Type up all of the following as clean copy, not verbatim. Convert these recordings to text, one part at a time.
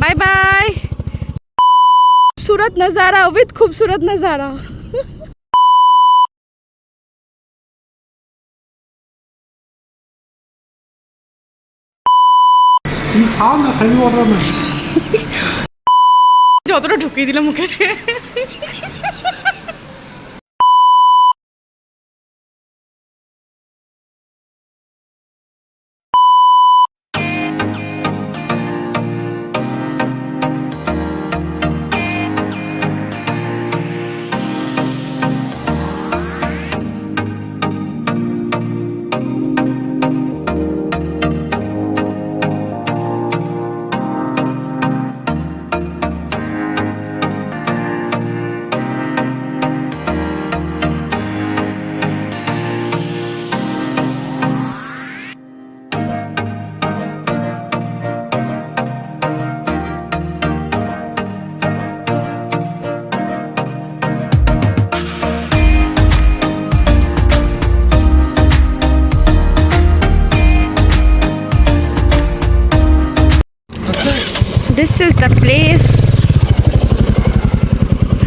Bye bye. खूबसूरत नज़ारा with खूबसूरत नज़ारा। যতটা ঢুকিয়ে দিলাম মুখে। This is the place.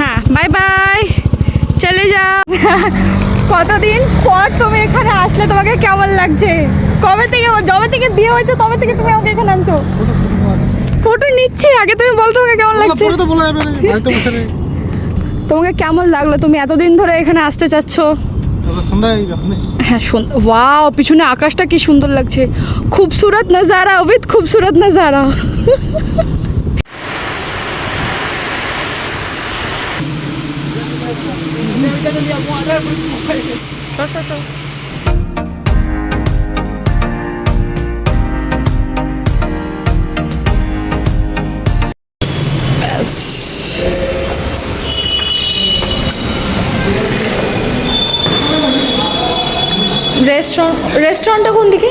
हाँ बाय बाय, चले जाओ। কতদিন পর তুমি এখানে আসলে তোমাকে কেমন লাগছে? যবে থেকে বিয়ে হয়েছে তবে থেকে তুমি আমাকে এখানে আনছো। ফটো নিচ্ছি, আগে তুমি বল তোমাকে কেমন লাগছে। তোমাকে কেমন লাগলো? তুমি এতদিন ধরে এখানে আসতে চাচ্ছ। হ্যাঁ ওয়াও, পিছনে আকাশটা কি সুন্দর লাগছে। খুবসুরত নজারা উইথ খুবসুরত নজারা। রেস্টুরেন্টটা কোন দিকে?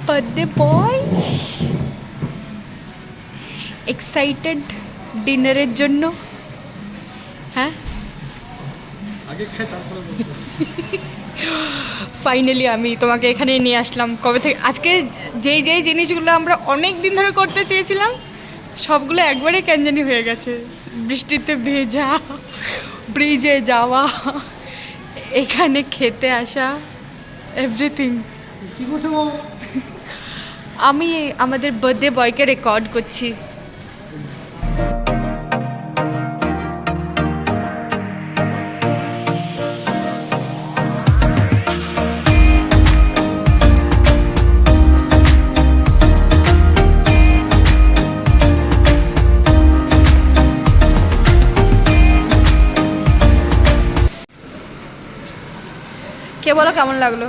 বার্থডে বয় এক্সাইটেড ডিনারের জন্য। হ্যাঁ ফাইনালি আমি তোমাকে এখানে নিয়ে আসলাম। কবে থেকে আজকে যেই যেই জিনিসগুলো আমরা অনেক দিন ধরে করতে চেয়েছিলাম সবগুলো একবারে ক্যানজানি হয়ে গেছে। বৃষ্টিতে ভেজা, ব্রিজে যাওয়া, এখানে খেতে আসা, এভরিথিং। আমি আমাদের বার্থডে বয়কে রেকর্ড করছি। কে বলো কেমন লাগলো?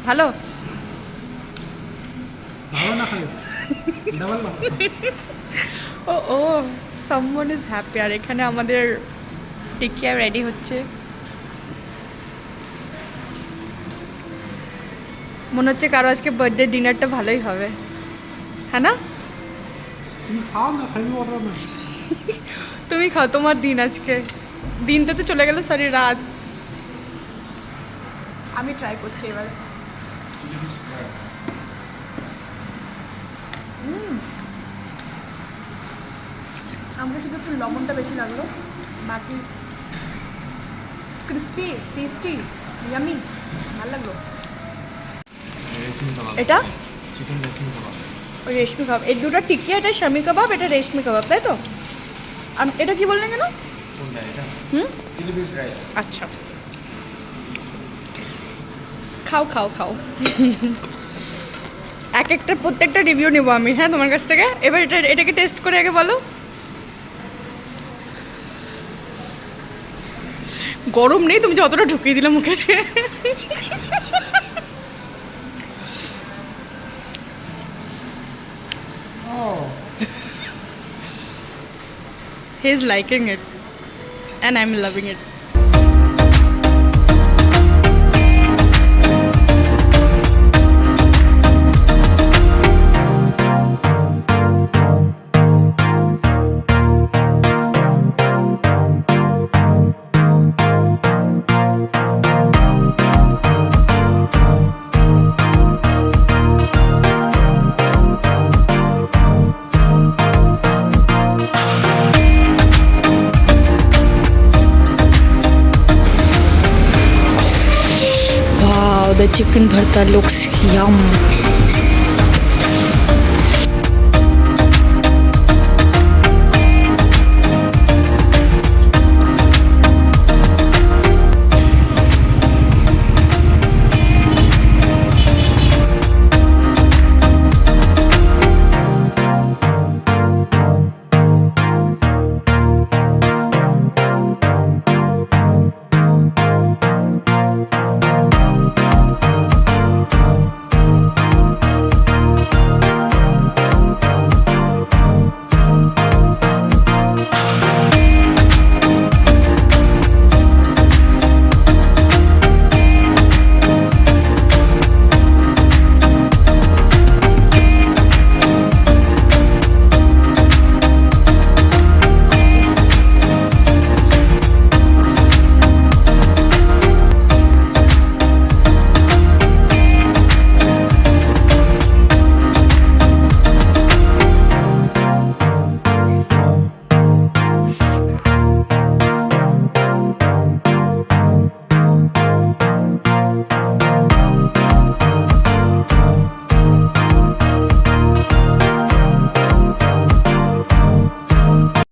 ভালো? ও সামওয়ান ইজ হ্যাপি। আর এখানে আমাদের টিকিয়া রেডি হচ্ছে। মনে হচ্ছে কারো আজকে বার্থডে ডিনারটা ভালোই হবে, হ্যাঁ না? তুমি খাও, তোমার দিন আজকে। দিনটা তো চলে গেল, সরি রাত। আমি ট্রাই করছি এবার। আমাকে শুধু একটু লবণটা বেশি লাগলো, বাকি ক্রিস্পি, টেস্টি, ইয়ামি, ভালো লাগলো। এটা রেশমি কাবাব। এই দুটো টিকিয়া, এটা শামি কাবাব, এটা রেশমি কাবাব, তাই তো? আর এটা কি বললেন কেন? আচ্ছা খাও খাও খাও। এক একটা প্রত্যেকটা রিভিউ নেবো আমি, হ্যাঁ, তোমার কাছ থেকে। এবার এটাকে টেস্ট করে আগে বলো। গরম নেই, তুমি যতটা ঢুকিয়ে দিলাম মুখে। He is liking it and I'm loving it. chicken bharta looks yum.